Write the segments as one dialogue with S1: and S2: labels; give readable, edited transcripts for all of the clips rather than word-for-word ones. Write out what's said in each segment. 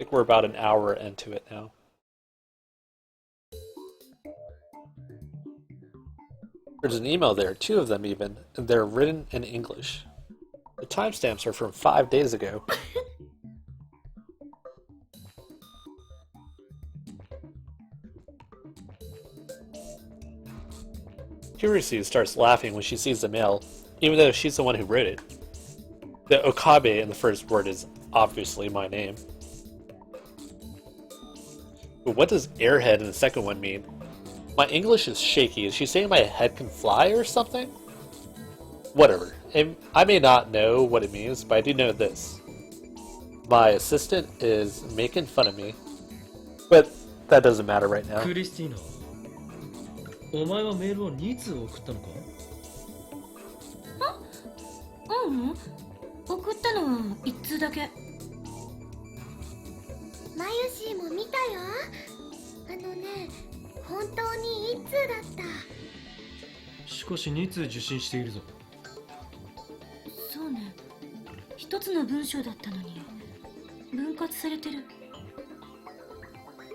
S1: think we're about an hour into it now. There's an email there, two of them even, and they're written in English. The timestamps are from 5 days ago. Kirisi starts laughing when she sees the mail, even though she's the one who wrote it. The Okabe in the first word is obviously my name. But what does airhead in the second one mean? My English is shaky. Is she saying my head can fly or something? Whatever. I may not know what it means, but I do know this. My assistant is making fun of me. But that doesn't matter right now.
S2: クリスティーナ、お前はメールを2通送ったのか？
S3: ううん、送ったのは1通だけ。
S4: マユシーも見たよ。本当に1通だった。
S2: しかし2通受信しているぞ。
S3: そうね、一つの文章だったのに分割されてる。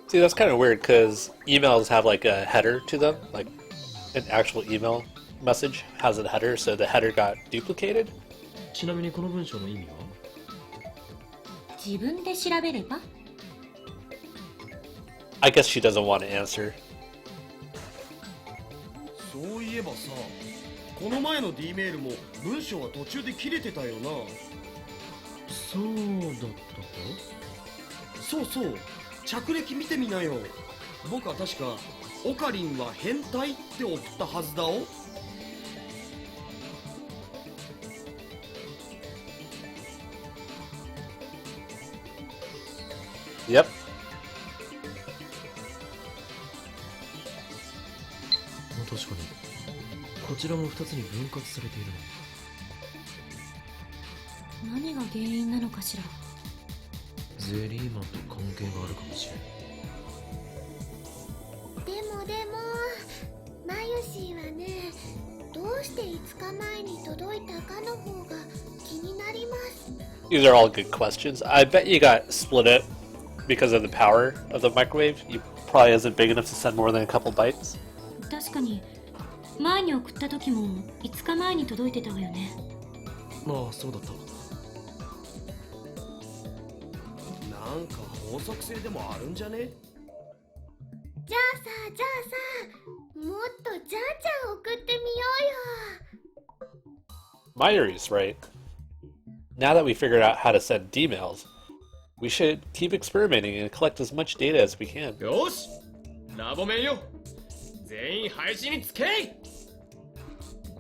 S1: See, that's kind of weird because emails have like a header to them, like an actual email message has a header, so the header got duplicated.
S2: ちなみにこの文章の意味は？
S3: 自分で調べれば？
S1: I guess she doesn't want to answer.
S5: そういえばさ、この前の D メールも文章は途中で切れてたよな。
S2: そうだったか？
S5: そうそう、着歴見てみなよ。僕は確かオカリンは変態って送ったはずだお。
S1: Yep.
S2: 確かにこちらも2つに分割されているな。
S3: 何が原因なのかしら。
S2: ゼリーマンと関係があるかもしれん。
S4: でもマユシーはね、どうして5日前に届いたかの方が気になります。
S1: These are all good questions. I bet you got split up because of the power of the microwave. You probably isn't big enough to send more than a couple bytes.
S3: 確かに前に送った時も5日前に届いてたわよね。
S2: ああ、そうだった。
S5: なんか法則性でもあるんじゃね？
S4: じゃあさ、もっとじゃんじゃん送ってみようよ。
S1: Mayuri's right. Now that we figured out how to send D-mails, we should keep experimenting and collect as much data as we can.
S2: よし、ラボメンよ、全員配信につけい。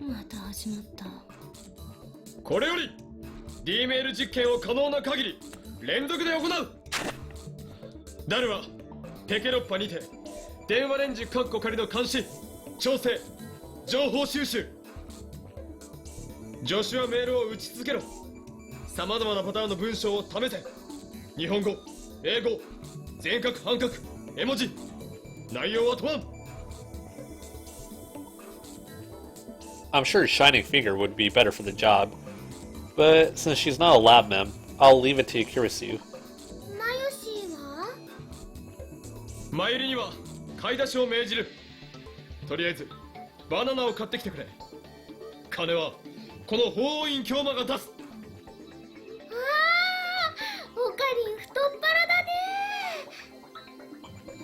S3: また始まった。
S2: これより D メール実験を可能な限り連続で行う。ダルはペケロッパにて電話レンジカッコ仮の監視、調整、情報収集。助手はメールを打ち続けろ。さまざまなパターンの文章を試せ。日本語、英語、全角半角、絵文字。内容は問わん。
S1: I'm sure Shining Finger would be better for the job, but since she's not a lab mem, I'll leave it to Kirisu.
S4: マユシーは？
S2: マユリには買い出しを命じる。とりあえずバナナを買ってきてくれ。金はこの法院京馬が出す。
S4: オカリン太っ腹だ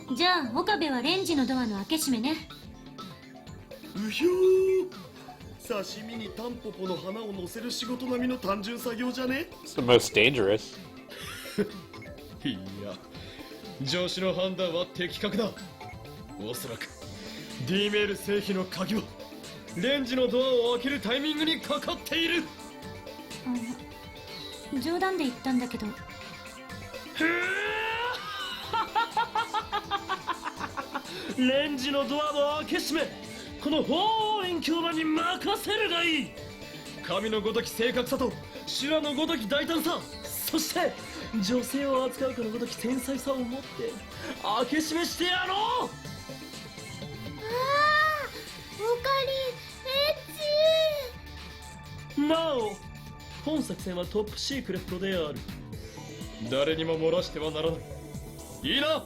S4: ね。
S3: じゃあ岡部はレンジのドアの開け閉めね。
S5: うひょー。刺身にタンポポの花を乗せる仕事並みの単純作業じゃね？
S1: It's the most dangerous.
S2: いや、上司の判断は的確だ。おそらく D メール製品の鍵はレンジのドアを開けるタイミングにかかっている。
S3: 冗談で言ったんだけど。
S2: レンジのドアを開け閉め、この法院京馬に任せるがいい。神のごとき正確さと修羅のごとき大胆さ、そして女性を扱うかのごとき繊細さを持って開け閉めしてやろう。
S4: オカリンエッチ。
S2: なお本作戦はトップシークレットである。誰にも漏らしてはならない。いいな。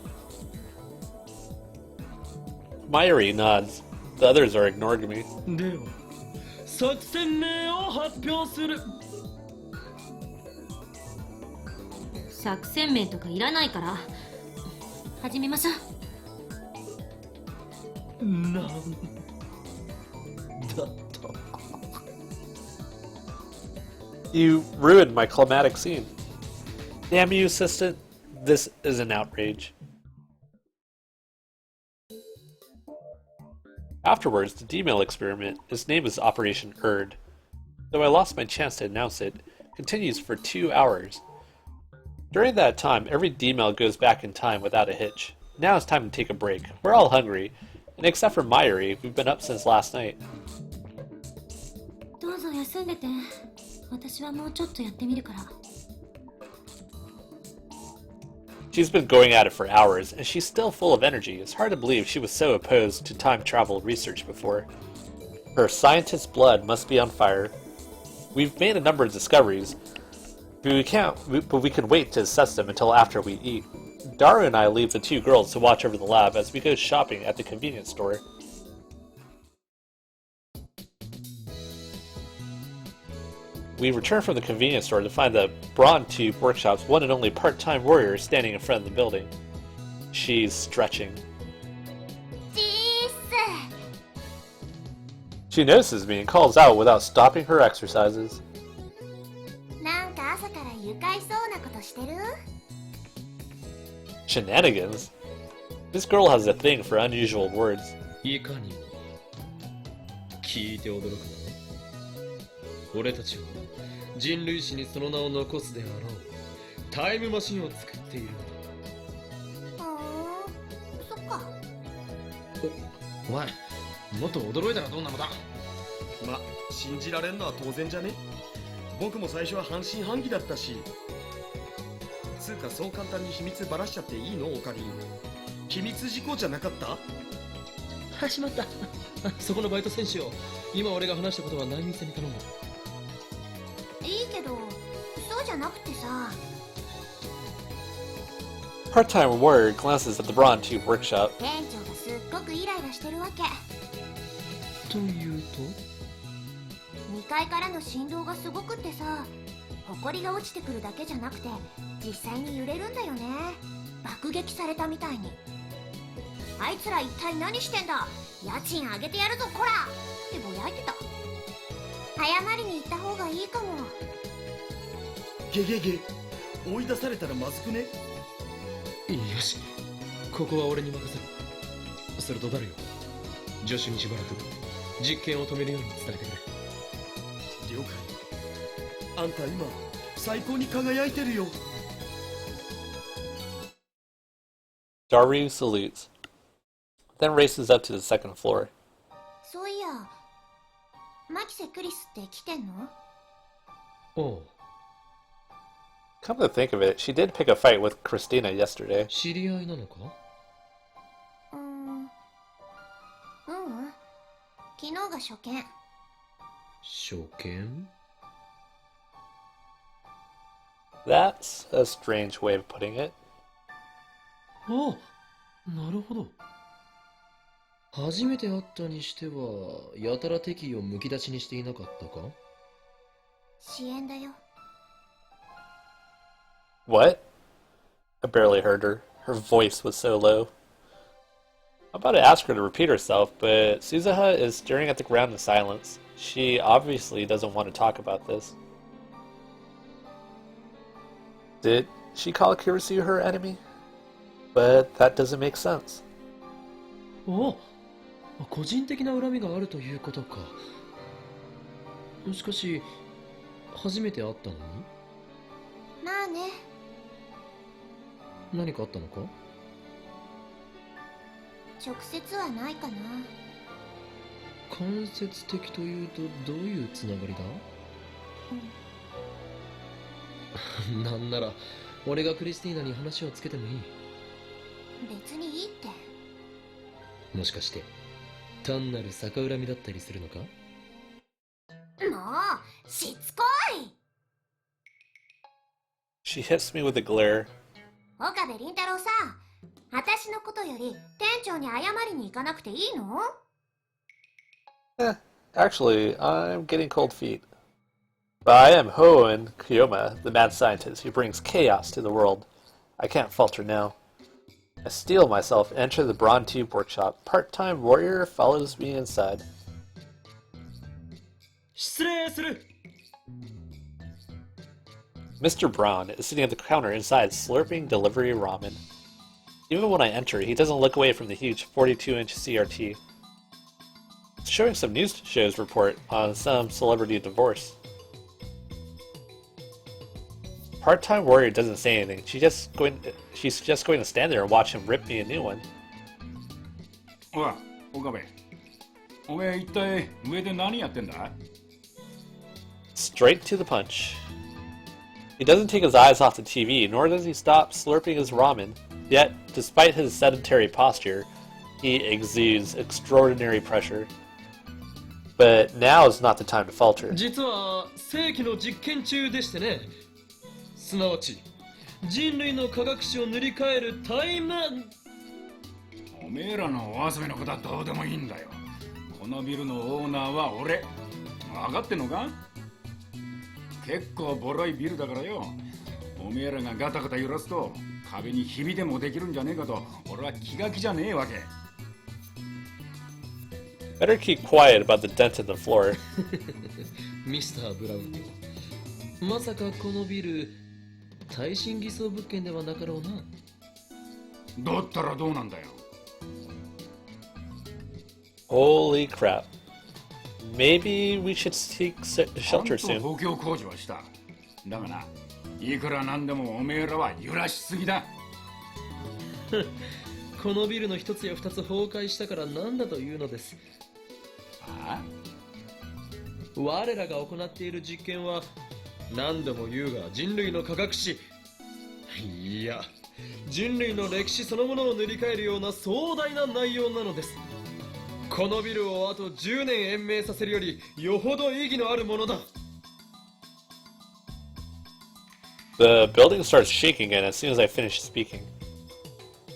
S1: Mayuri nods. The others are ignoring me.
S2: では作戦名を発表する。
S3: 作戦名とかいらないから始めましょう。
S2: なんだと。
S1: You ruined my climatic scene. Damn you, assistant. This is an outrage. Afterwards, the D-mail experiment, its name is Operation Erd, though I lost my chance to announce it, continues for 2 hours. During that time, every D-mail goes back in time without a hitch. Now it's time to take a break. We're all hungry, and except for Mayuri, we've been up since last night.
S3: どうぞ休んでて。私はもうちょっとやってみるから。
S1: She's been going at it for hours, and she's still full of energy. It's hard to believe she was so opposed to time travel research before. Her scientist's blood must be on fire. We've made a number of discoveries, but we can wait to assess them until after we eat. Daru and I leave the 2 girls to watch over the lab as we go shopping at the convenience store. We return from the convenience store to find the Brawn Tube Workshop's one and only part-time warrior standing in front of the building. She's stretching.
S4: チー
S1: She notices me and calls out without stopping her exercises.
S4: スなんか朝から愉快そうなことしてる？
S1: Shenanigans? This girl has a thing for unusual words.
S2: いかにも聞いて驚くな。俺たちは人類史にその名を残すであろうタイムマシンを作っているのだ。
S4: そっか。
S2: お前もっと驚いたらどうなのだ。
S5: ま、信じられんのは当然じゃね。僕も最初は半信半疑だったし。つうかそう簡単に秘密ばらしちゃっていいの？オカリン。機密事項じゃなかった？
S2: しまった。そこのバイト選手を今俺が話したことは内密に頼む。
S4: いいけど、そうじゃなくてさ。
S1: Part-time warrior glances at the Brawn Tube Workshop.
S4: 店長がすっごくイライラしてるわけ。
S2: というと
S4: 2階からの振動がすごくってさ、埃が落ちてくるだけじゃなくて実際に揺れるんだよね。爆撃されたみたいに。あいつら一体何してんだ。家賃上げてやるぞこらってぼやいてた。謝りに行った方がいいかも。
S5: ゲゲゲ、追い出されたらまずくね？
S2: よし、ここは俺に任せる。それとダルよ、助手にしばらく実験を止めるように伝えてくれ。
S5: 了解。あんた今最高に輝いてるよ。
S1: Daru salutes, then races up to the second floor.
S4: そういや、マキセ・クリスって来てんの？
S2: おう、
S1: Come to think of it, she did pick a fight with Christina yesterday.
S2: 知り合いなのか？
S4: 昨日が初見。
S2: 初見？
S1: That's a strange way of putting it.
S2: あ、なるほど。初めて会ったにしてはやたら敵意をむき出しにしていなかったか？
S4: 支援だよ。
S1: What? I barely heard her. Her voice was so low. I'm about to ask her to repeat herself, but Suzuha is staring at the ground in silence. She obviously doesn't want to talk about this. Did she call Kirisu her enemy? But that doesn't make sense.
S2: お、個人的な恨みがあるということか。しかし初めて会ったのに？
S4: まあね。
S2: 何かあったのか？
S4: 直接はないかな。
S2: 間接的というとどういうつながりだ？なんなら俺がクリスティーナに話をつけてもいい。
S4: 別にいいって。
S2: もしかして単なる逆恨みだったりするのか？
S4: もうしつこい。
S1: She hits me with a glare.
S4: 岡部倫太郎さん、私のことより店長に謝りに行かなくていいの？
S1: Actually, I'm getting cold feet. But I am Hoenn Kyoma, the mad scientist who brings chaos to the world. I can't falter now. I steel myself and enter the Braun Tube workshop. Part-time warrior follows me inside.
S2: 失礼する。
S1: Mr. Braun is sitting at the counter inside, slurping delivery ramen. Even when I enter, he doesn't look away from the huge 42-inch CRT. It's showing some news shows report on some celebrity divorce. Part-time warrior doesn't say anything. She's just going to stand there and watch him rip me a new one.
S6: おい、岡部。おめえ一体上で何やってんだ？
S1: Straight to the punch. He doesn't take his eyes off the TV, nor does he stop slurping his ramen. Yet, despite his sedentary posture, he exudes extraordinary pressure. But now is not the time to falter.
S2: 実は世紀の実験中でしてね。すなわち人類の科学史を塗り替えるタイム。
S6: おめえらのお遊びのことはどうでもいいんだよ。このビルのオーナーは俺。分かってんのか？結構ボロいビルだからよ。おめえらがガタガタ揺らすと壁にひびでもできるんじゃねえかと俺は気が気じゃねえわけ。
S1: Better keep quiet about the dent in the floor.
S2: ミスター・ブラウンとまさかこのビル耐震偽装物件ではなかろうな。
S6: だったらどうなんだよ。
S1: Holy crap. Maybe we should seek shelter
S6: ちゃん
S1: soon.
S6: と補強工事はした。だがな、いくらなんでもおめえらは揺らしすぎだ。
S2: このビルの一つや二つ崩壊したからなんだというのです。
S6: ああ？
S2: 我らが行っている実験は何度も言うが人類の科学史、いや人類の歴史そのものを塗り替えるような壮大な内容なのです。このビルをあと10年延命させるよりよほど意義のあるものだ。
S1: The building starts shaking again as soon as I finish speaking.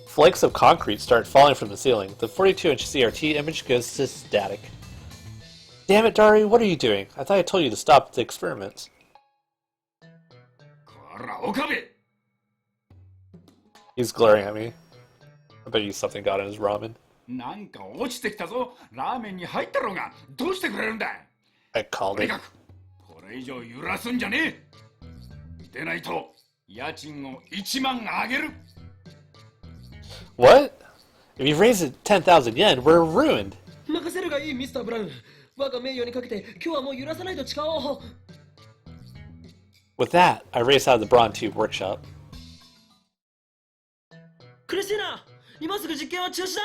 S1: Flakes of concrete start falling from the ceiling. The 42-inch CRT image goes to static. Damn it, Dari, what are you doing? I thought I told you to stop the experiments.
S6: こら、岡部！
S1: He's glaring at me. I bet you something got in his ramen.
S6: なんか落ちてきたぞ。ラーメンに入ったろうが。どうしてくれるんだ。
S1: I called
S6: とに
S1: it.
S6: かく、これ以上揺らすんじゃねえ。でないと、家賃を1万あげる。
S1: What? If you raise it 10,000 yen, we're ruined.
S2: 任せるがいいミスター・ブラウン。我が名誉にかけて今日はもう揺らさないと誓おう。
S1: With that, I race out of the Braun Tube workshop.
S2: クリスティーナ、今すぐ実験は中止だ。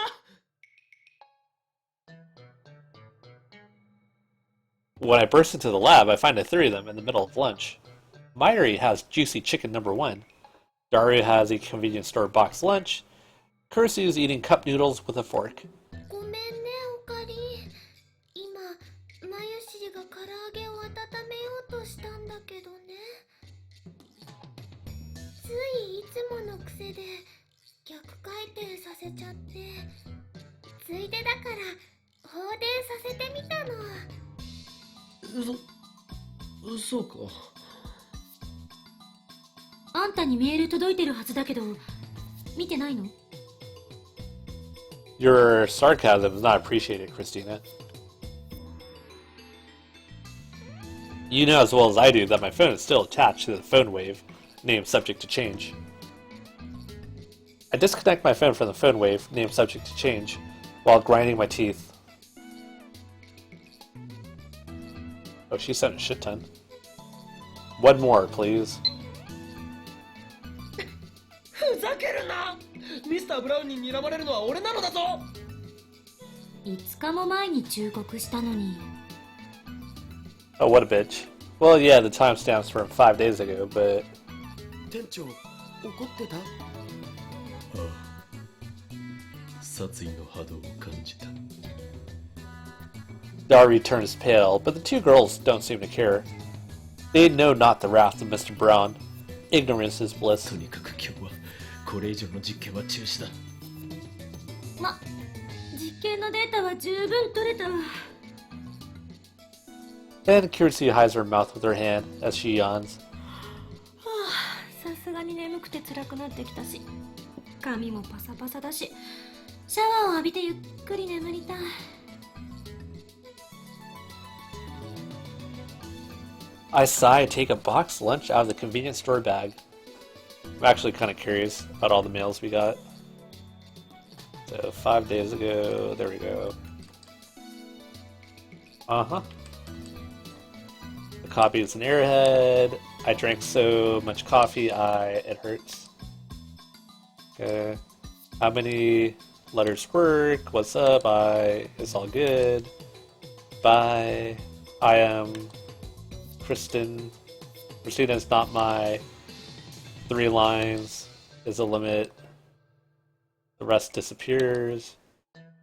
S1: When I burst into the lab, I find the three of them in the middle of lunch. Mayuri has juicy chicken number 1. Daru has a convenience store box lunch. Kursu is eating cup noodles with a fork.
S4: ごめんね、おかり。今、マユシリが唐揚げを温めようとしたんだけどね。ついいつもの癖で逆回転させちゃって、ついでだから放電させてみたの。
S2: そうか。
S3: あんたにメール届いてるはずだけど、見てないの？
S1: Your sarcasm is not appreciated, Christina. You know as well as I do that my phone is still attached to the phone wave, name subject to change. I disconnect my phone from the phone wave, name subject to change, while grinding my teeth. Oh, she sent a shit ton. One more, please.
S2: ふざけるな。ミスター・ブラウンに睨まれるのは俺なのだぞ。
S3: 5日も前に忠告したのに。
S1: Oh, what a bitch. Well, yeah, the timestamp's from 5 days ago, but...
S5: 店長、怒ってた？
S2: ああ、殺意の波動を感じた。
S1: Dari turns pale, but the two girls don't seem to care. They know not the wrath of Mr. Brown. Ignorance is
S2: と
S1: bliss.
S2: にかく今日はこれ以上の実験は中止だ。
S3: ま、実験のデータは十分取れたわ。
S1: And Kirsi hides her mouth with her hand as she yawns.
S3: さすがに眠くて辛くなってきたし、髪もパサパサだし、シャワーを浴びてゆっくり眠りたい。
S1: I sigh and take a boxed lunch out of the convenience store bag. I'm actually kind of curious about all the mails we got. So 5 days ago, there we go. Uh-huh. The copy is an airhead. I drank so much coffee, it hurts. Okay. How many letters work? What's up? It's all good. Bye. I am Kristen. Christina is not my 3 lines is a limit. The rest disappears.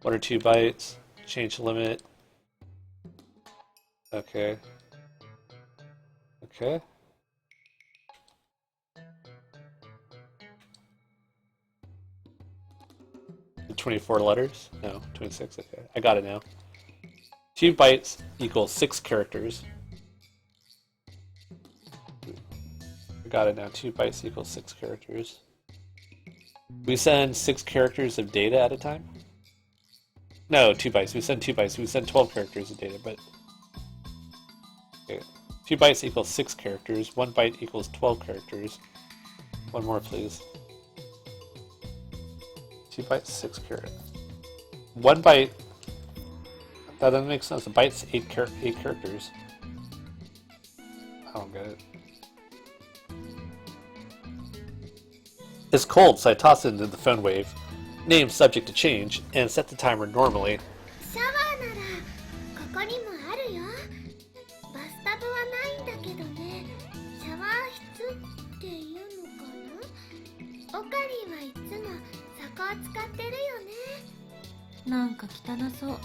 S1: 1 or 2 bytes. Change the limit. Okay. Okay. The 24 letters? No, 26. Okay. I got it now. 2 bytes equals 6 characters. I got it now. 2 bytes equals 6 characters. We send 6 characters of data at a time? No, 2 bytes. We send 2 bytes. We send 12 characters of data, but... Okay. 2 bytes equals 6 characters. 1 byte equals 12 characters. 1 more, please. 2 bytes, 6 characters. 1 byte... That doesn't make sense. A byte's 8 characters. I don't get it. It's cold, so I toss it into the phone wave. Name subject to change, and set the timer normally.
S4: シャワーならここにもあるよ。バスタブはないんだけどね。シャワー室っていうのかな。オカリンはいつもそこを使ってるよね。
S3: なんか汚そう。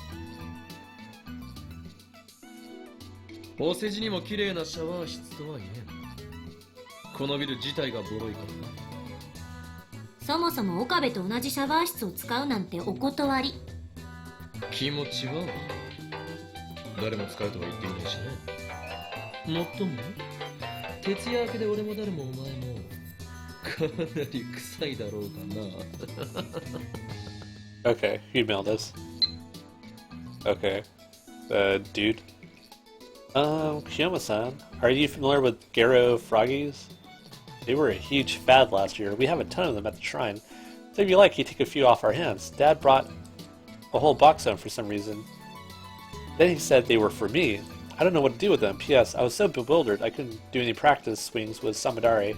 S2: お世辞にも綺麗なシャワー室とは言えん。このビル自体がボロいからな。
S3: そもそも岡部と同じシャワー室を使うなんてお断り。
S2: 気持ちは誰も使うとは言っていないしね。もっとも徹夜明けで俺も誰もお前もかなり臭いだろうかな。
S1: Okay, who emailed us? Okay. Dude. Kiyama-san, are you familiar with Garo Froggies? They were a huge fad last year. We have a ton of them at the shrine. So if you like, you take a few off our hands. Dad brought a whole box of them for some reason. Then he said they were for me. I don't know what to do with them. P.S. I was so bewildered I couldn't do any practice swings with Samadare.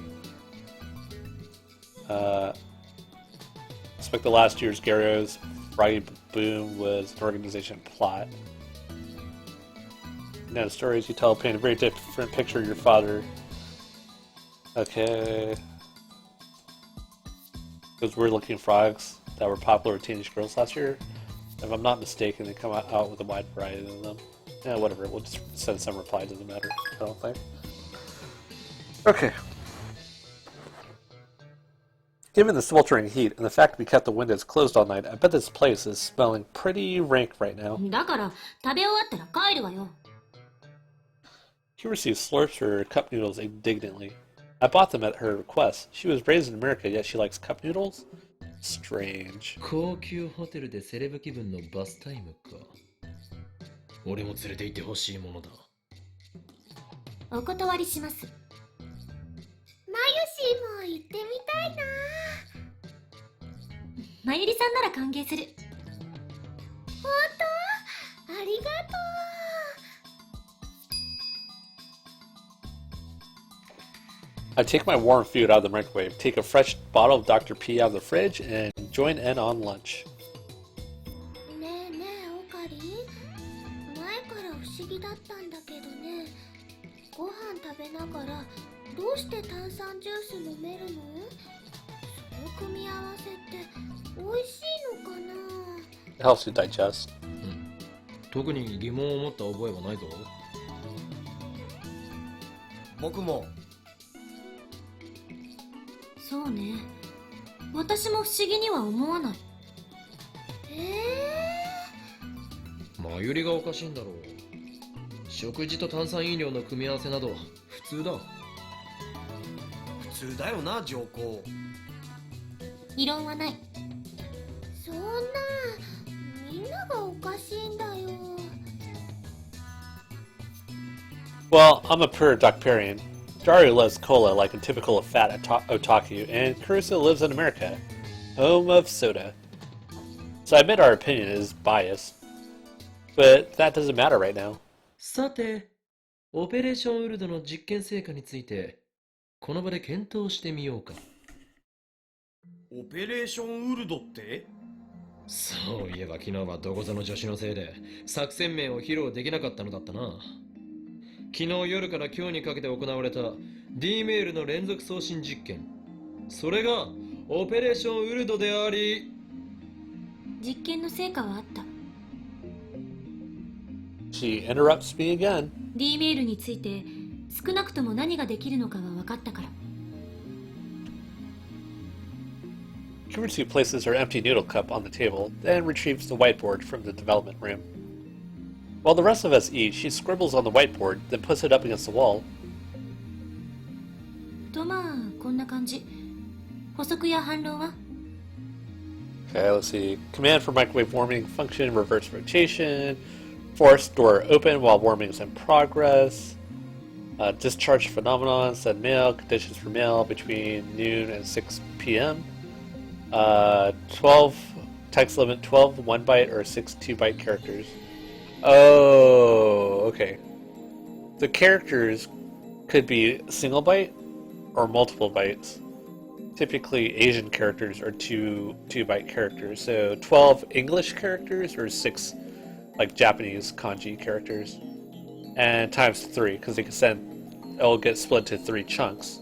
S1: Expect the last year's Garo's Froggy Boom was an organization plot. Now the stories you tell paint a very different picture of your father. Okay. Those weird-looking frogs that were popular with teenage girls last year. If I'm not mistaken, they come out with a wide variety of them. Yeah, whatever. We'll just send some reply. Doesn't matter. I don't think. Okay. Given the sweltering heat and the fact we kept the windows closed all night, I bet this place is smelling pretty rank right now.
S3: だから食べ終わったら帰るわよ。
S1: Kirsi slurps her cup noodles indignantly. I bought them at her request. She was raised in America, yet she likes cup noodles? Strange.
S2: 高級ホテルでセレブ気分のバスタイムか。俺も連れて行ってほしいものだ。
S3: お断りします。
S4: マユシーも行ってみたいな。
S3: まゆりさんなら歓迎する。
S4: 本当？ありがとう。
S1: I take my warm food out of the microwave, take a fresh bottle of Dr. P out of the fridge, and join in on lunch.
S4: ねえねえオカリン、前から不思議だったんだけどね、ご飯食べながらどうして炭酸ジュース飲めるの？その組み合わせって美味しいのかな？
S1: It helps you digest.
S2: 特に疑問を持った覚えはないぞ。
S5: 僕も
S3: ね。私も不思議には思わない。
S2: 前よりがおかしいんだろう。食事と炭酸飲料の組み合わせなど普通だ。
S5: 普通だよな、上皇。
S3: 異論はない。
S4: そんな、みんながおかしいんだよ。
S1: Well, I'm a pure Docparian. Dario loves cola like a typical fat otaku, and Caruso lives in America, home of soda. So I admit our opinion is biased, but that doesn't matter right now.
S2: さて、オペレーションウルドの実験成果についてこの場で検討してみようか。
S5: オペレーションウルドって？
S2: そういえば昨日はどこぞの助手のせいで作戦名を披露できなかったのだったな。昨日夜から今日にかけて行われた D メールの連続送信実験、それがオペレーションウルドであり、
S3: 実験の成果はあった。
S1: She interrupts me again.
S3: D メールについて少なくとも何ができるのかは分かったから。
S1: Kiritsu places her empty noodle cup on the table, then retrieves the whiteboard from the development room. While the rest of us eat, she scribbles on the whiteboard, then puts it up against the wall.
S3: とまあこんな感じ。補足や反論は？
S1: Okay, let's see. Command for microwave warming function, reverse rotation. Force door open while warming is in progress. Discharge phenomenon, send mail, conditions for mail between noon and 6 p.m. 12, text limit 12 1-byte or 6 2-byte characters. Oh, okay. The characters could be single byte or multiple bytes. Typically, Asian characters are 2-byte characters. So 12 English characters or 6 like Japanese kanji characters. And times 3, because you can send, it'll get split to 3 chunks.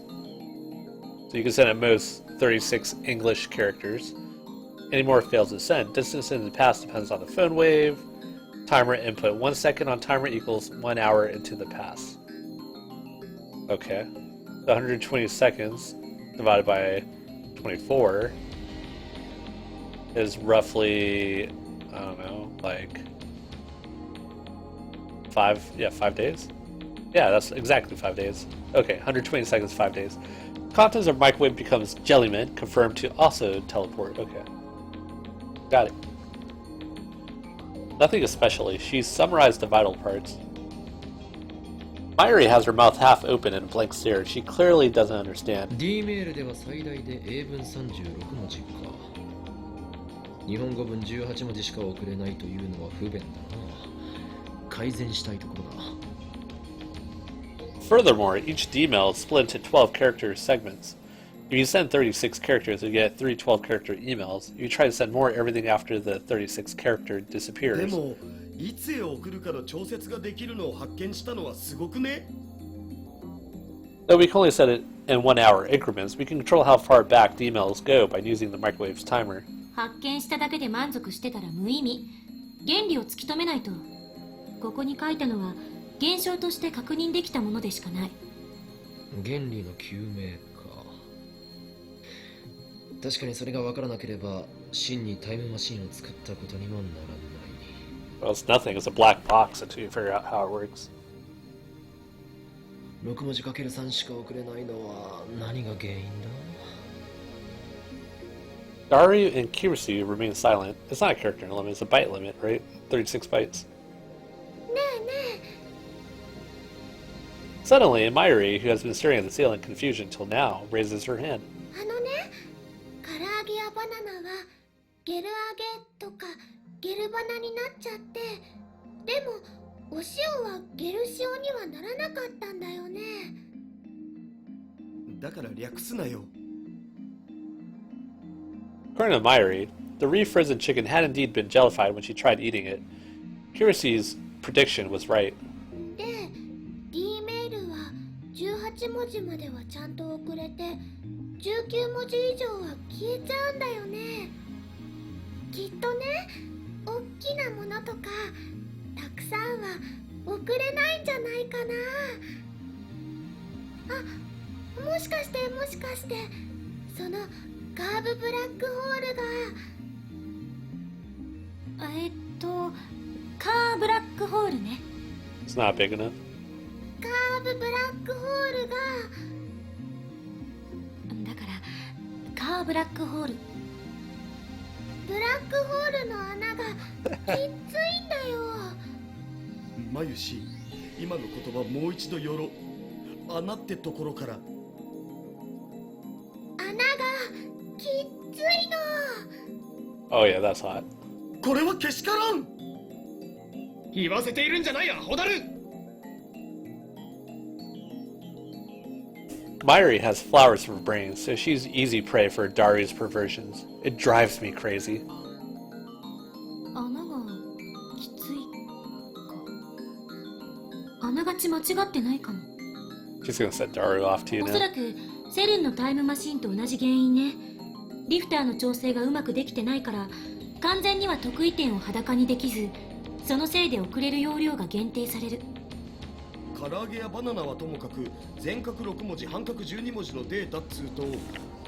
S1: So you can send at most 36 English characters. Any more fails to send. Distance in the past depends on the phone wave. Timer input 1 second on timer equals 1 hour into the past. Okay. 120 seconds divided by 24 is roughly, I don't know, like 5 days? Yeah, that's exactly 5 days. Okay, 120 seconds, 5 days. Contents of microwave becomes Jellyman, confirmed to also teleport. Okay. Got it. Nothing especially. She summarized the vital parts. Mayuri has her mouth half open in a blank stare. She clearly doesn't understand.
S2: D メールでは最大で英文36文字か。日本語文18文字しか送れないというのは不便だな。改善したいところだ。
S1: Furthermore, each D-mail is split into 12 character segments. If you send 36 characters, you get 3 12-character emails. If you try to send more, everything after the 36 character
S5: で
S1: disappears.
S5: も、いつへ送るかの調節ができるのを発見したのはすごくね。
S1: Though we can only set it in 1 hour increments, we can control how far back the emails go by using the microwave's timer.
S3: 発見しただけで満足してたら無意味。原理を突き止めないと。ここに書いたのは現象として確認できたものでしかない。
S2: 原理の究明か。確かにそれが分からなければ真にタイムマシンを作ったことにもならない。
S1: Well, it's nothing. It's a black box until you figure out how it works.
S2: 6文字 ×3 しか送れないのは何が原因だ？
S1: Daru and Kirisu remain silent. It's not a character limit, it's a byte limit, right? 36 bytes.
S4: ねえね
S1: Suddenly, Mayuri, who has been staring at the ceiling in confusion till now, raises her hand.
S4: え、唐揚げやバナナはゲル揚げとかゲルバナになっちゃって、でもお塩はゲル塩にはならなかったんだよね。
S5: だから略すなよ。
S1: According to Mayuri, the refrozen chicken had indeed been jellified when she tried eating it. Kirisu's prediction was right.
S4: で、D メールは18文字まではちゃんと送れて、19文字以上は消えちゃうんだよね。きっとね、おっきなものとかたくさんは送れないんじゃないかな。あ、もしかしてそそのカーブブラックホールが
S3: カーブラックホールね。
S1: It's not big enough.
S4: カーブブラックホールが
S3: だからカーブラックホール。
S4: ブラックホールの穴がきっついんだよ。
S5: マユシ、今の言葉もう一度よろ。穴ってところから。
S4: 穴がきっついの。
S1: Oh yeah, that's hot.
S5: これはけしからん。言わせているんじゃないや、ホダル。
S1: Myri has flowers for brains, so she's easy prey for Daru's perversions. It drives me crazy.
S3: 穴がきついか。あながち間違ってないかも。
S1: She's gonna set Daru off to you
S3: おそ
S1: now.
S3: らくセルンのタイムマシンと同じ原因ね。リフターの調整がうまくできてないから、完全には得意点を裸にできず、そのせいで送れる容量が限定される。
S5: 唐揚げやバナナはともかく全角6文字半角12文字のデータっつうと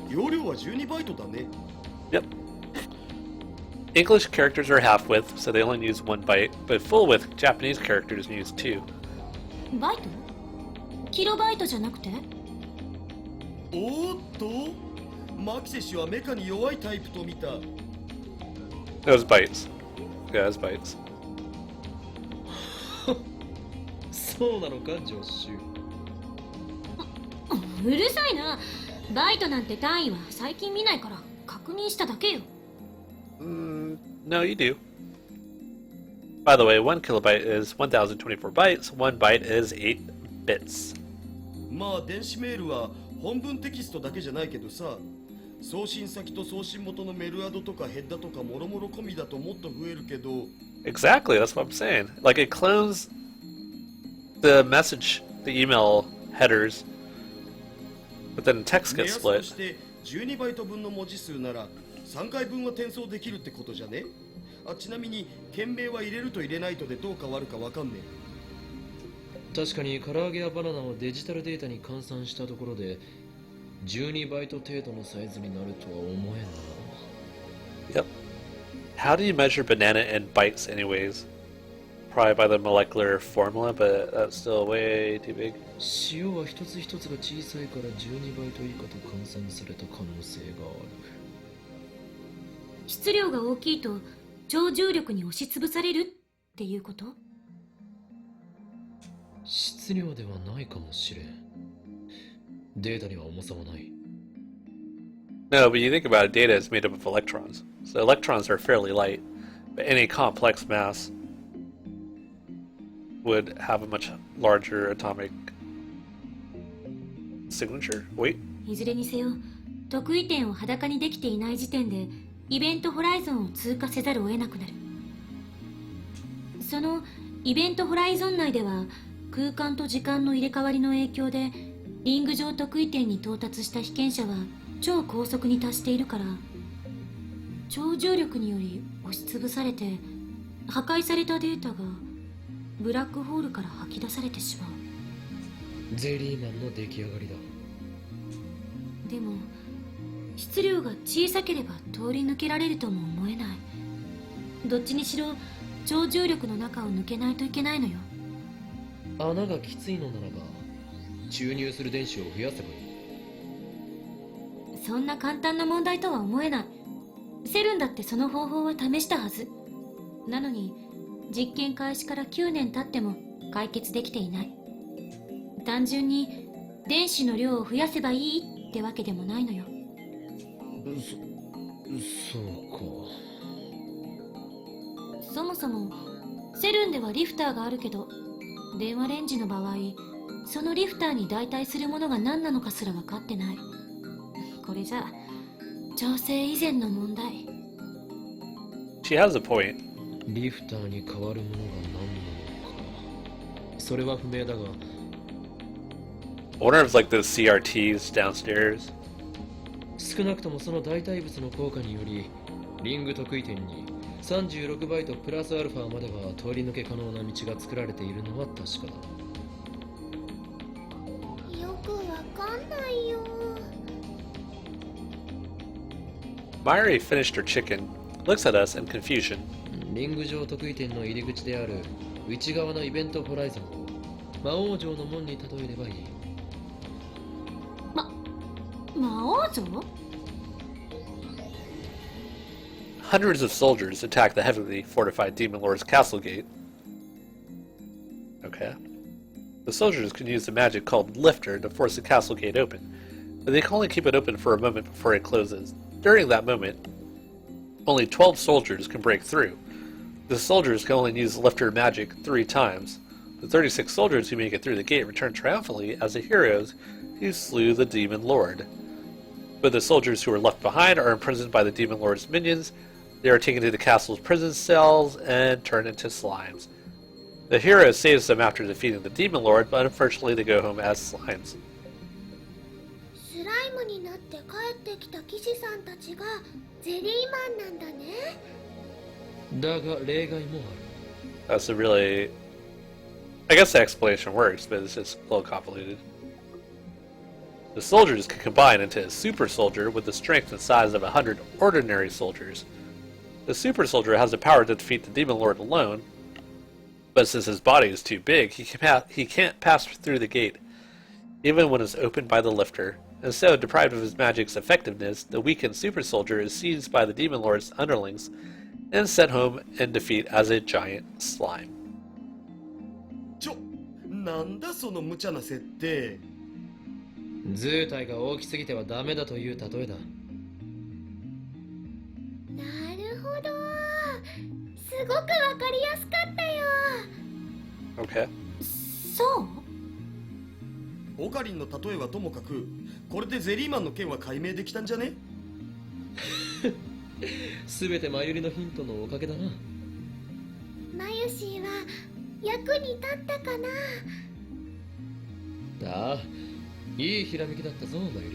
S5: 容量は12バイトだね。
S1: Yep. English characters are half width, so they only use 1 byte, but full width Japanese characters use 2.
S3: バイト？キロバイトじゃなくて？
S5: おーっと、マキセ氏はメカに弱いタイプと見た。
S1: Those bytes. Yeah, those bytes.
S2: そうなのか、ジョッシュ。
S3: うるさいな。バイトなんて単位は最近見ないから確認しただけよ。
S1: No, you do. By the way, 1 kilobyte is 1024 bytes, 1 byte is 8 bits.
S5: まあ電子メールは本文テキストだけじゃないけどさ、送信先と送信元のメルアドとかヘッダとかもろもろ込みだともっと増えるけど。
S1: Exactly, that's what I'm saying. Like, it clones the message, the email headers, but then text
S5: 目
S1: gets
S5: 安と
S1: split.
S5: して12バイト分の文字数なら3回分は転送できるってことじゃね。あ、ちなみに件名は入れると入れないとでどう変わるかわかんねえ。
S2: 確かに唐揚げやバナナをデジタルデータに換算したところで12バイト程度のサイズになるとは思えんな。
S1: Yep. How do you measure banana in bytes, anyways? Probably by the molecular formula, but that's still way too big.
S2: 塩は一つ一つが小さいから12バイト以下と換算された可能性がある。
S3: 質量が大きいと超重力に押しつぶされるっていうこと？
S2: 質量ではないかもしれん。データには重さはない。
S1: No, but you think about it, data is made up of electrons. So electrons are fairly light, but any complex mass would have a much larger atomic signature. Wait.
S3: いずれにせよ、得意点を裸にできていない時点でイベントホライゾンを通過せざるを得なくなる。そのイベントホライゾン内では空間と時間の入れ替わりの影響でリング上得意点に到達した被験者は超高速に達しているから、超重力により押しつぶされて破壊されたデータがブラックホールから吐き出されてしまう。
S2: ゼリーマンの出来上がりだ。
S3: でも質量が小さければ通り抜けられるとも思えない。どっちにしろ超重力の中を抜けないといけないのよ。
S2: 穴がきついのならば注入する電子を増やせばいい。
S3: そんな簡単な問題とは思えない。セルンだってその方法は試したはず。なのに実験開始から9年経っても解決できていない。単純に電子の量を増やせばいいってわけでもないのよ。
S2: そうか。
S3: そもそもセルンではリフターがあるけど、電話レンジの場合そのリフターに代替するものが何なのかすら分かってない。これじゃ調整以前の問題。
S1: She has a point.
S2: リフターに変わるものが何なのか、それは不明だが、
S1: I wonder if like those CRTs downstairs.
S2: 少なくともその代替物の効果によりリング得意点に36バイトプラスアルファまでは通り抜け可能な道が作られているのは確かだ。
S4: よくわかんないよ。
S1: Mayuri finished her chicken, looks at us in confusion.
S2: リング上得意点の入り口である内側のイベントホライゾンを魔王城の門に例えればいい。
S3: 魔王像？
S1: Hundreds of soldiers attack the heavily fortified Demon Lord's castle gate. Okay. The soldiers can use the magic called Lifter to force the castle gate open, but they can only keep it open for a moment before it closes. During that moment, only 12 soldiers can break through. The soldiers can only use Lifter magic 3 times. The 36 soldiers who make it through the gate return triumphantly as the heroes who slew the Demon Lord. But the soldiers who are left behind are imprisoned by the Demon Lord's minions. They are taken to the castle's prison cells and turned into slimes. The hero saves them after defeating the Demon Lord, but unfortunately they go home as slimes.
S4: スライムになって帰ってきた騎士さんたちがゼリーマンなんだね。
S2: だが例外もある。
S1: That's a really... I guess the explanation works, but it's just a little convoluted. The soldiers can combine into a super soldier with the strength and size of 100 ordinary soldiers. The super soldier has the power to defeat the Demon Lord alone, but since his body is too big, he can't pass through the gate, even when it's opened by the lifter. And so, deprived of his magic's effectiveness, the weakened super soldier is seized by the Demon Lord's underlings and sent home in defeat as a giant slime.
S5: なんだその無茶な設定。
S2: 図体が大きすぎてはダメだという例えだ。
S4: なるほど。すごくわかりやすかったよ。
S1: Okay.
S3: そう？
S5: オカリンの例えはともかく、これでゼリーマンの件は解明できたんじゃね？
S2: すべてマユリのヒントのおかげだな。
S4: マユシーは役に立ったかな。
S2: ああ、いいひらめきだったぞ、マユ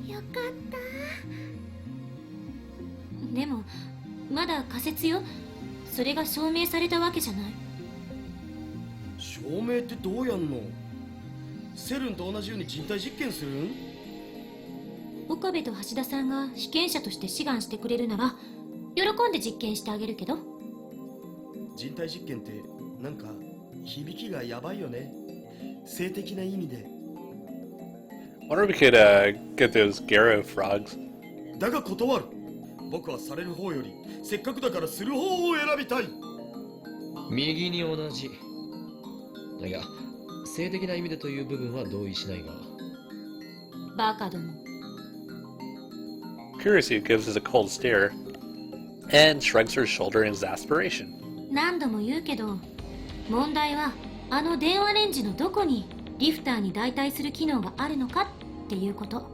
S2: リ。
S4: よかった。
S3: でもまだ仮説よ。それが証明されたわけじゃない。
S5: 証明ってどうやんの？セルンと同じように人体実験するん？
S3: 岡部と橋田さんが被験者として志願してくれるなら喜んで実験してあげるけど。
S5: 人体実験ってなんか響きがやばいよね。性的な意味で。
S1: Wonder if we could get those Garo frogs.
S5: だが断る。僕はされる方よりせっかくだからする方を選びたい。
S2: 右に同じ。いや、性的な意味でという部分は同意しないが。
S3: バカども。
S1: Curiosity gives us a cold stare and shrugs her shoulder in exasperation.
S3: 何度も言うけど、問題はあの電話レンジのどこにリフターに代替する機能があるのかっていうこと。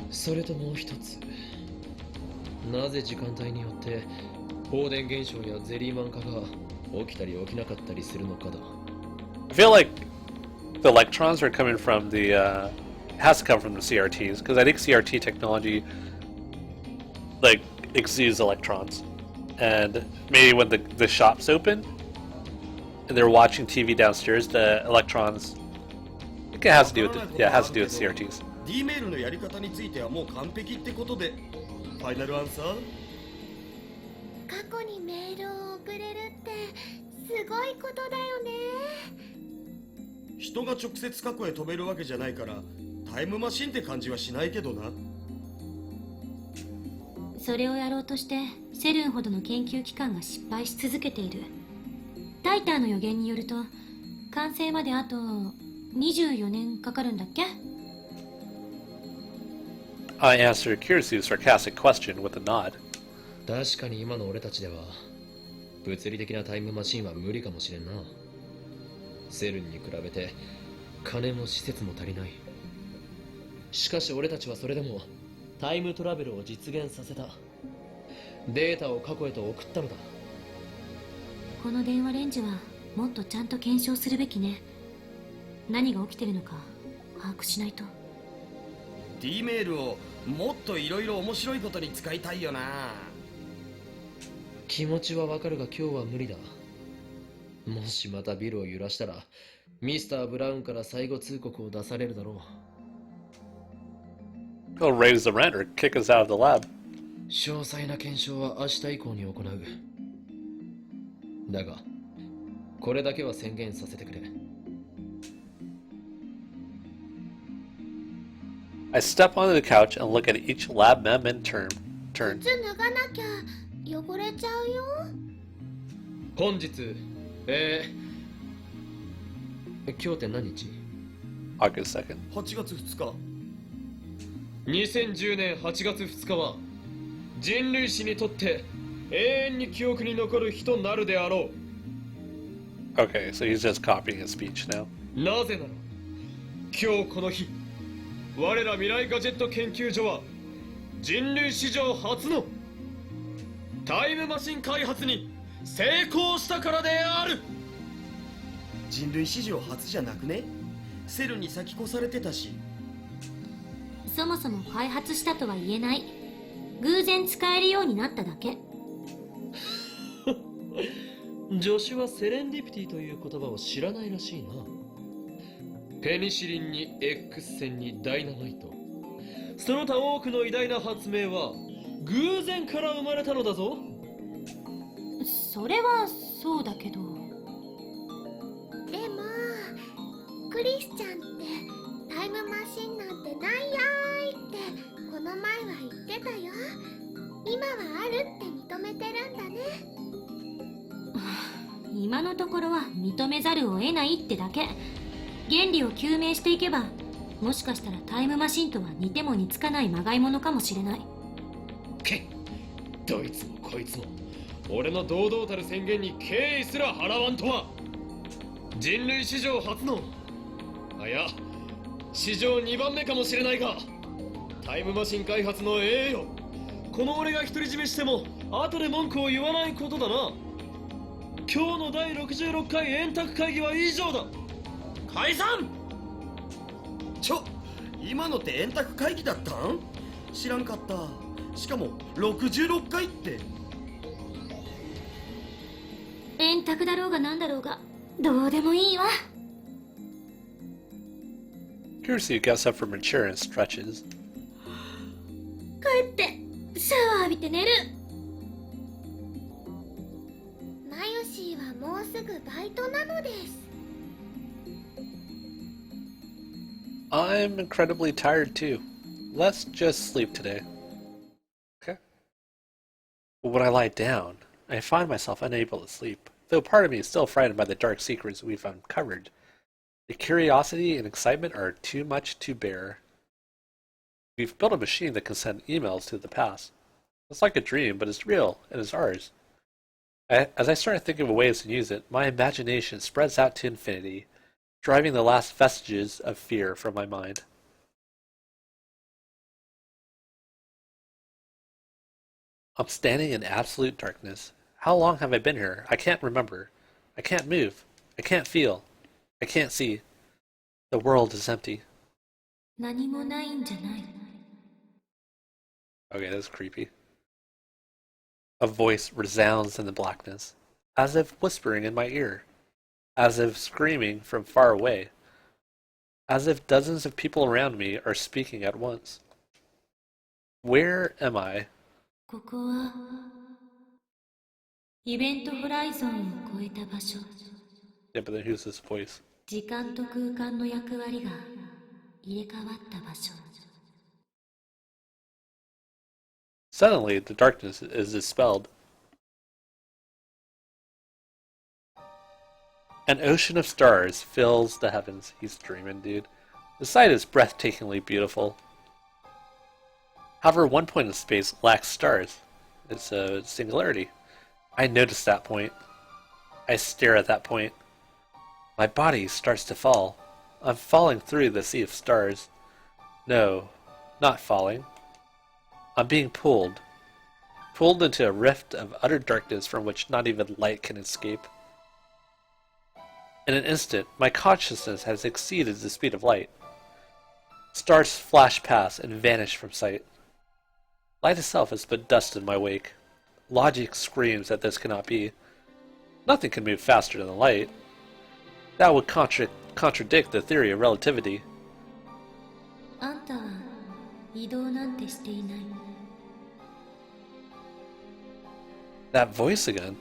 S2: それともう一つ、なぜ時間帯によって放電現象やゼリーマン化が起きたり起きなかったりするのかだ。
S1: I feel like the electrons are coming from the has to come from the CRTs because I think CRT technology like exudes electrons, and maybe when the shops open and they're watching TV downstairs, the electrons it has to do with it has to do with CRTs.
S5: D メールのやり方についてはもう完璧ってことで、ファイナルアンサー？
S4: 過去にメールを送れるってすごいことだよね。
S5: 人が直接過去へ飛べるわけじゃないからタイムマシンって感じはしないけどな。
S3: それをやろうとしてセルンほどの研究機関が失敗し続けている。タイターの予言によると完成まであと24年かかるんだっけ？
S1: I answered Kirisu's sarcastic question with a nod.
S2: 確かに今の俺たちでは物理的なタイムマシンは無理かもしれんな。セルンに比べて金も施設も足りない。しかし俺たちはそれでもタイムトラベルを実現させた。データを過去へと送ったのだ。
S3: この電話レンジはもっとちゃんと検証するべきね。何が起きてるのか把握しないと。
S5: D メールをもっといろいろ面白いことに使いたいよな。
S2: 気持ちはわかるが今日は無理だ。もしまたビルを揺らしたらミスター・ブラウンから最後通告を出されるだろう。
S1: He'll raise the rent or kick us out of the lab.
S2: 詳細な検証は明日以降に行う。だが、これだけは宣言させてくれ。
S1: I step onto the couch and look at each lab mem in turn.
S4: 靴脱がなきゃ汚れちゃうよ。
S2: 本日、今日って何日？
S1: August 2nd.
S5: 8月2日。
S2: 2010年8月2日は人類史にとって永遠に記憶に残る日となるであろう。
S1: Okay, so he's just copying his speech now.
S2: なぜなら今日この日、我ら未来ガジェット研究所は人類史上初のタイムマシン開発に成功したからである。
S5: 人類史上初じゃなくね？セルに先越されてたし。
S3: そもそも開発したとは言えない。偶然使えるようになっただけ。
S2: 助手はセレンディピティという言葉を知らないらしいな。ペニシリンに X 線にダイナマイト、その他多くの偉大な発明は偶然から生まれたのだぞ。
S3: それはそうだけど。
S4: でもクリスちゃんってタイムマシンなんてないやーいってこの前は言ってたよ。今はあるって認めてるんだね。
S3: 今のところは認めざるを得ないってだけ。原理を究明していけば、もしかしたらタイムマシンとは似ても似つかないまがいものかもしれない。
S2: けっ、どいつもこいつも俺の堂々たる宣言に敬意すら払わんとは。人類史上初の、いや史上2番目かもしれないが、タイムマシン開発の栄誉、この俺が独り占めしても後で文句を言わないことだな。今日の第66回円卓会議は以上だ。解散。
S5: 今のって円卓会議だったん？知らんかった。しかも66回って。
S3: 円卓だろうがなんだろうがどうでもいいわ。
S1: Kirsi gets up from her chair and stretches.
S3: 帰ってシャワー浴びて寝る。
S4: マヨシーはもうすぐバイトなのです。
S1: I'm incredibly tired too. Let's just sleep today. Okay. But when I lie down, I find myself unable to sleep, though part of me is still frightened by the dark secrets we've uncovered. The curiosity and excitement are too much to bear. We've built a machine that can send emails to the past. It's like a dream, but it's real, and it's ours. As I start thinking of ways to use it, my imagination spreads out to infinity, driving the last vestiges of fear from my mind. I'm standing in absolute darkness. How long have I been here? I can't remember. I can't move. I can't feel. I can't see. The world is empty.
S3: 何もないんじゃない。
S1: Okay, that's creepy. A voice resounds in the blackness, as if whispering in my ear, as if screaming from far away, as if dozens of people around me are speaking at once. Where am I?
S3: ここはイベントホライゾンを超えた場所。
S1: Yeah, but then who's this voice?
S3: 時間と空間の役割が入れ替わった場所。
S1: Suddenly, the darkness is dispelled. An ocean of stars fills the heavens. He's dreaming, dude. The sight is breathtakingly beautiful. However, one point in space lacks stars. It's a singularity. I notice that point. I stare at that point. My body starts to fall. I'm falling through the sea of stars. No, not falling. I'm being pulled into a rift of utter darkness from which not even light can escape. In an instant, my consciousness has exceeded the speed of light. Stars flash past and vanish from sight. Light itself is but dust in my wake. Logic screams that this cannot be. Nothing can move faster than light. That would contradict the theory of relativity.
S3: あんたは移動なんてしていない。
S1: That voice again.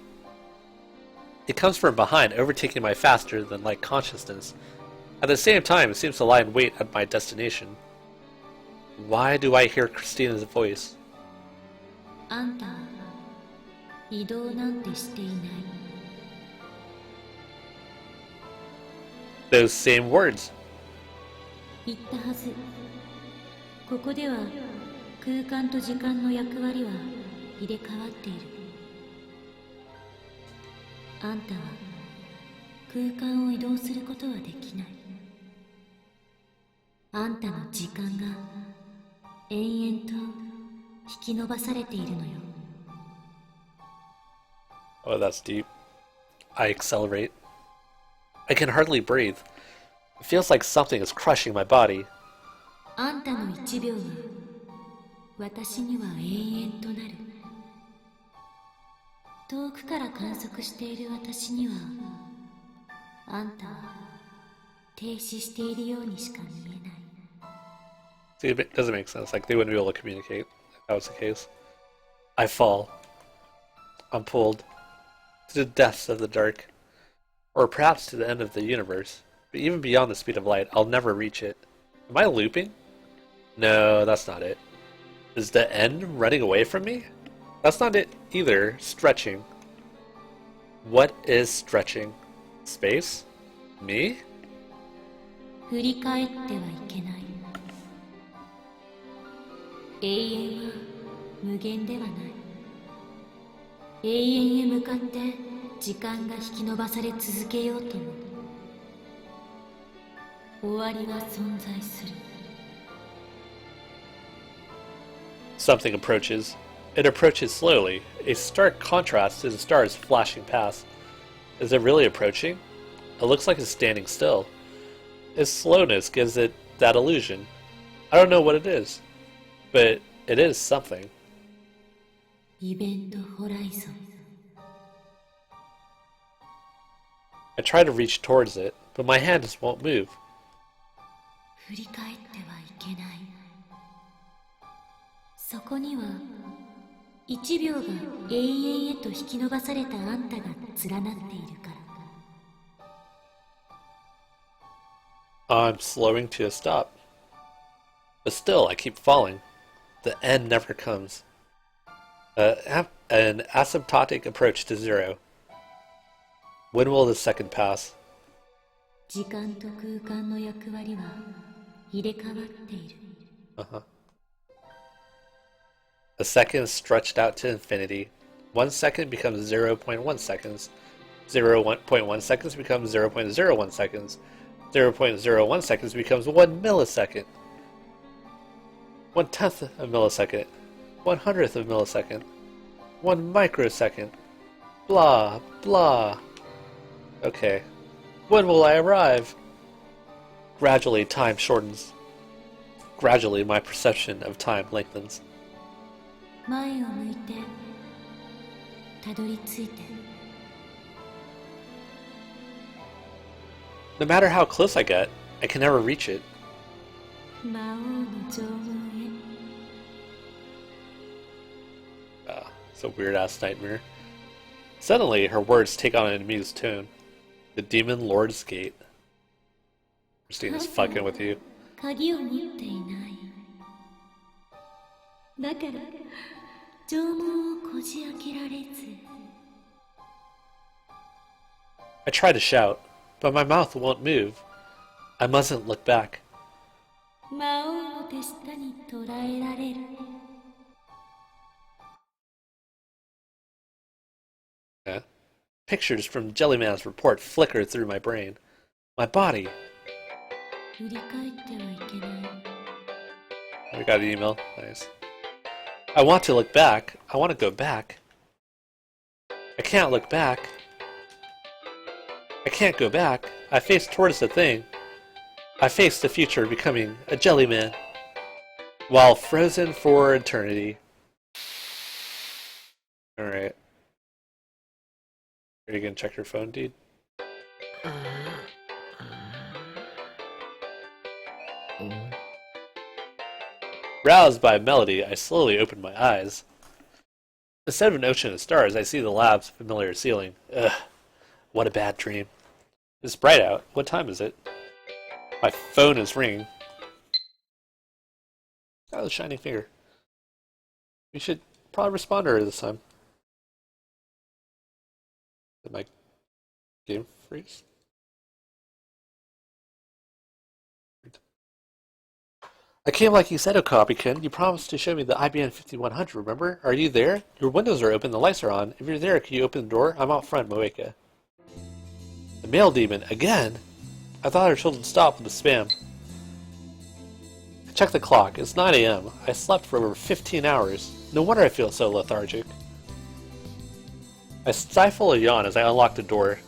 S1: It comes from behind, overtaking my faster-than-light consciousness. At the same time, it seems to lie in wait at my destination. Why do I hear Christina's voice?
S3: あんたは移動なんてしていない。
S1: Those same words.
S3: 言ったはず。ここでは空間と時間の役割は入れ替わっている。あんたは空間を移動することはできない。あんたの時間が延々と引き伸ばされているのよ。
S1: Oh, that's deep. I accelerate. I can hardly breathe. It feels like something is crushing my body.
S3: あんたの1秒は私には永遠となる。遠くから観測している私にはあんたは停止しているようにしか見えない。
S1: See, it doesn't make sense. Like, they wouldn't be able to communicate if that was the case. I fall. I'm pulled to the depths of the dark. Or perhaps to the end of the universe. But even beyond the speed of light, I'll never reach it. Am I looping? No, that's not it. Is the end running away from me? That's not it either. Stretching. What is stretching? Space? Me?
S3: 振り返ってはいけない。永遠は無限ではない。永遠へ向かって時間が引き伸ばされ続けようとも終わりは存在する。
S1: Something approaches. It approaches slowly, a stark contrast to the stars flashing past. Is it really approaching? It looks like it's standing still. Its slowness gives it that illusion. I don't know what it is, but it is something.
S3: イベントホライゾン。
S1: I try to reach towards it, but my hand just won't move.
S3: 振り返ってはいけない。そこには1秒が永遠へと引き伸ばされたあんたが連なっているから。
S1: I'm slowing to a stop. But still, I keep falling. The end never comes. An asymptotic approach to zero. When will the second pass?
S3: 時間と空間の役割は入れ替わっている。
S1: A second is stretched out to infinity. 1 second becomes 0.1 seconds. 0.1 seconds becomes 0.01 seconds. 0.01 seconds becomes 1 millisecond. 1/10 of a millisecond. 1/100th of a millisecond. 1 microsecond. Blah, blah. Okay. When will I arrive? Gradually, time shortens. Gradually, my perception of time lengthens.
S3: 前を向いてたどり着いて。
S1: No matter how close I get, I can never reach it.
S3: 魔王の縄文へ。
S1: It's a weird-ass nightmare. Suddenly, her words take on an amused tone. The Demon Lord's Gate. Christina's fucking with you.
S3: 鍵を持っていない。だから縄文をこじ開けられず。
S1: I try to shout, but my mouth won't move. I mustn't look back.
S3: 魔王の手下に捕らえられる。
S1: Yeah. Pictures from Jellyman's report flicker through my brain. My body.
S3: 振り返ってはいけない。
S1: I got an email. Nice. I want to look back. I want to go back. I can't look back. I can't go back. I face towards the thing. I face the future becoming a jellyman. While frozen for eternity. Alright. Are you gonna check your phone, dude? Roused by a melody, I slowly opened my eyes. Instead of an ocean of stars, I see the lab's familiar ceiling. Ugh, what a bad dream. It's bright out. What time is it? My phone is ringing. Oh, the shining finger. We should probably respond to her this time. Did my game freeze? I came like you said, Okabe-kun. You promised to show me the IBM 5100, remember? Are you there? Your windows are open, the lights are on. If you're there, can you open the door? I'm out front, Moeka. The mail demon, again? I thought our children stopped with the spam. I checked the clock. It's 9 a.m. I slept for over 15 hours. No wonder I feel so lethargic. I stifle a yawn as I unlock the door.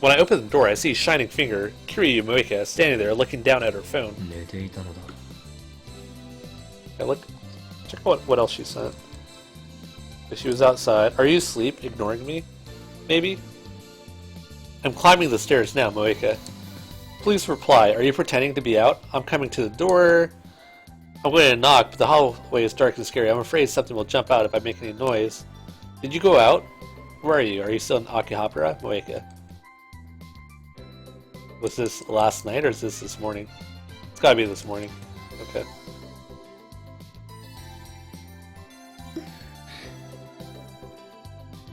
S1: When I open the door, I see Shining Finger, Kiryu Moeka, standing there looking down at her phone. Okay, look. Check out what else she sent. She was outside. Are you asleep, ignoring me? Maybe? I'm climbing the stairs now, Moeka. Please reply. Are you pretending to be out? I'm coming to the door. I'm going to knock, but the hallway is dark and scary. I'm afraid something will jump out if I make any noise. Did you go out? Where are you? Are you still in Akihabara, Moeka? Was this last night or is this morning? It's gotta be this morning. Okay.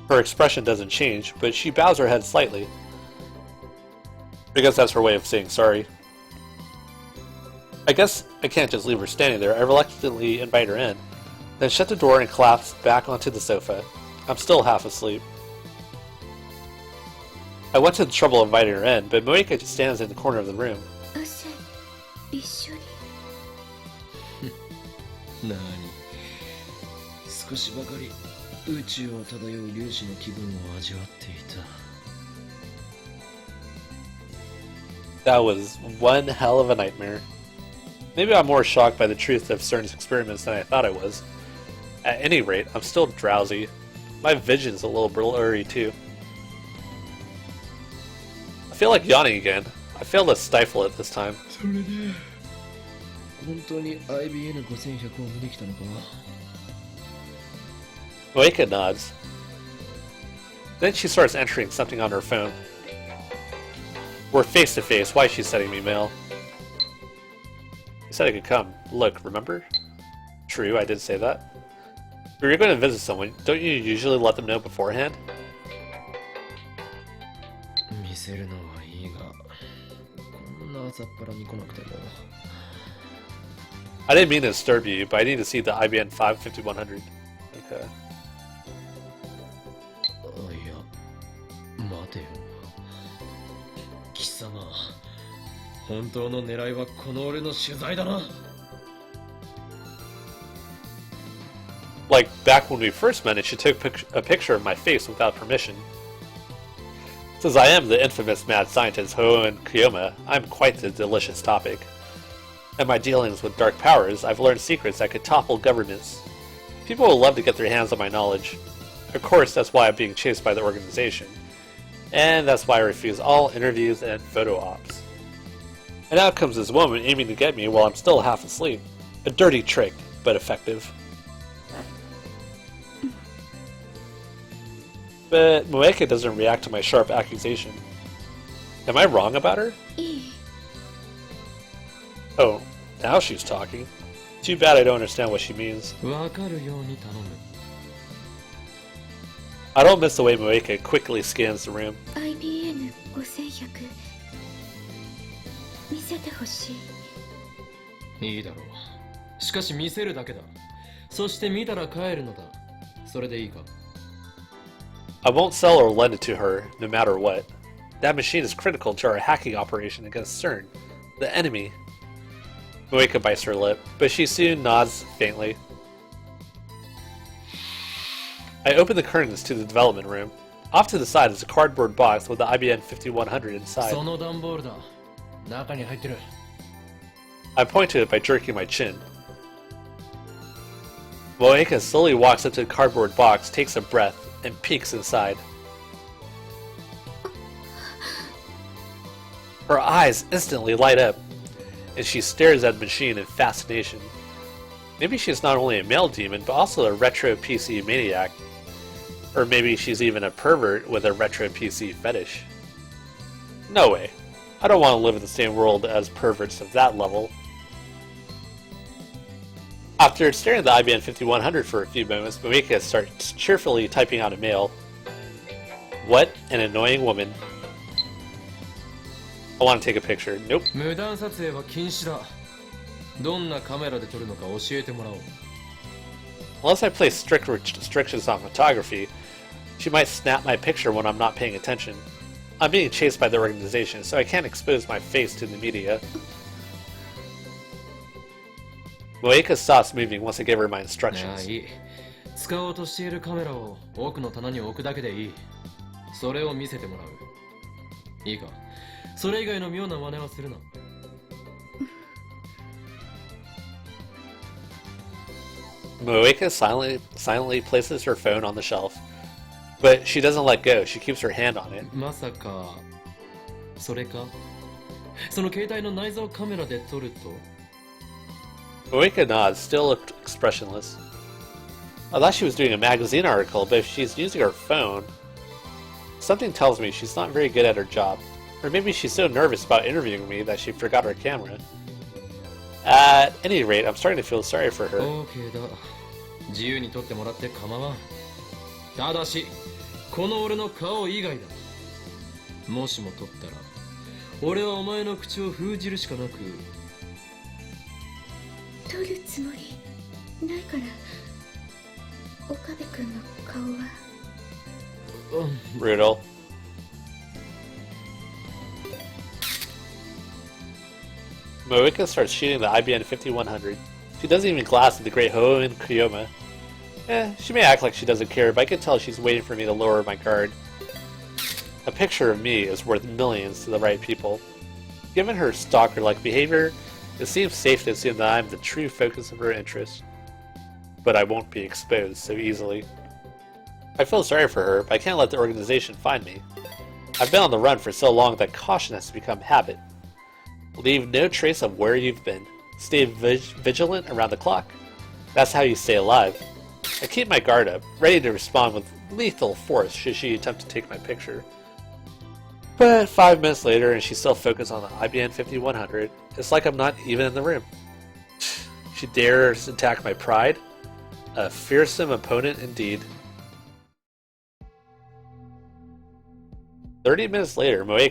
S1: Her expression doesn't change, but she bows her head slightly. I guess that's her way of saying sorry. I guess I can't just leave her standing there. I reluctantly invite her in, then shut the door and collapse back onto the sofa. I'm still half asleep. I went to the trouble of inviting her in, but Moeka just stands in the corner of the room.
S3: 一緒に
S2: なに少しばかり宇宙を漂う粒子の気分を味わっていた
S1: That was one hell of a nightmare. Maybe I'm more shocked by the truth of certain experiments than I thought I was. At any rate, I'm still drowsy. My vision's a little blurry too. I feel like yawning again. I failed to stifle it this time.
S2: それで本当に IBN5100 を見に来たのか
S1: Moeka nods. Then she starts entering something on her phone. We're face to face. Why is she sending me mail? You said I could come. Look, remember? True, I did say that. If you're going to visit someone, don't you usually let them know beforehand?
S2: 見せるのはいいがこんな朝っぱらに来なくても
S1: I didn't mean to disturb you, but I need to see the IBN 5100. Okay.
S2: いや待てよ貴様本当の狙いはこの俺の取材だな
S1: Like back when we first met, she took a picture of my face without permission. Since I am the infamous mad scientist Hoen Kyoma, I'm quite the delicious topic. In my dealings with dark powers, I've learned secrets that could topple governments. People will love to get their hands on my knowledge. Of course, that's why I'm being chased by the organization. And that's why I refuse all interviews and photo ops. And out comes this woman aiming to get me while I'm still half asleep. A dirty trick, but effective. But Moeka doesn't react to my sharp accusation. Am I wrong about her?
S3: いい
S1: Oh, now she's talking. Too bad I don't understand what she means.
S2: わかるように頼む
S1: I don't miss the way Moeka quickly scans the room.
S3: IBN5100 見せてほしい
S2: いいだろうしかし見せるだけだそして見たら帰るのだそれでいいか
S1: I won't sell or lend it to her, no matter what. That machine is critical to our hacking operation against CERN, the enemy. Moeka bites her lip, but she soon nods faintly. I open the curtains to the development room. Off to the side is a cardboard box with the IBM 5100 inside.
S2: その段ボールだ中に入ってる
S1: I point to it by jerking my chin. Moeka slowly walks up to the cardboard box, takes a breath, and peeks inside. Her eyes instantly light up. and she stares at the machine in fascination. Maybe she's not only a male demon, but also a retro PC maniac. Or maybe she's even a pervert with a retro PC fetish. No way. I don't want to live in the same world as perverts of that level. After staring at the IBM 5100 for a few moments, Moeka starts cheerfully typing out a mail. What an annoying woman. I want to take a picture. Nope.
S2: 無断撮影は禁止だ。どんなカメラで撮るのか教えてもらおう。
S1: Unless I place strict restrictions on photography, she might snap my picture when I'm not paying attention. I'm being chased by the organization, so I can't expose my face to the media. Moeka stops moving once I give her my
S2: いや
S1: instructions.
S2: いい。使おうとしているカメラを奥の棚に置くだけでいい。それを見せてもらう。いいか。それ以外の妙な真似はするな。
S1: Moeka silently places her phone on the shelf, but she doesn't let go. She keeps her hand on it.
S2: まさかそれか。その携帯の内蔵カメラで撮ると。
S1: Moeka nods, still expressionless. I thought she was doing a magazine article, but if she's using her phone, something tells me she's not very good at her job. Or maybe she's so nervous about interviewing me that she forgot her camera. At any rate, I'm starting to feel sorry for her.
S2: OK だ。自由に撮ってもらって構わん。ただし、この俺の顔以外だ。もしも撮ったら、俺はお前の口を封じるしかなく。
S7: 撮るつもりないから、岡部君の顔は。
S1: Brutal. Moeka starts shooting the IBM 5100. She doesn't even glance at the great Hoenn Kyoma. She may act like she doesn't care, but I can tell she's waiting for me to lower my guard. A picture of me is worth millions to the right people. Given her stalker-like behavior, it seems safe to assume that I'm the true focus of her interest. But I won't be exposed so easily. I feel sorry for her, but I can't let the organization find me. I've been on the run for so long that caution has become habit. Leave no trace of where you've been. Stay vigilant around the clock. That's how you stay alive. I keep my guard up, ready to respond with lethal force should she attempt to take my picture. But 5 minutes later and she's still focused on the IBM 5100, it's like I'm not even in the room. She dares attack my pride? A fearsome opponent indeed. 30 minutes later, Moeka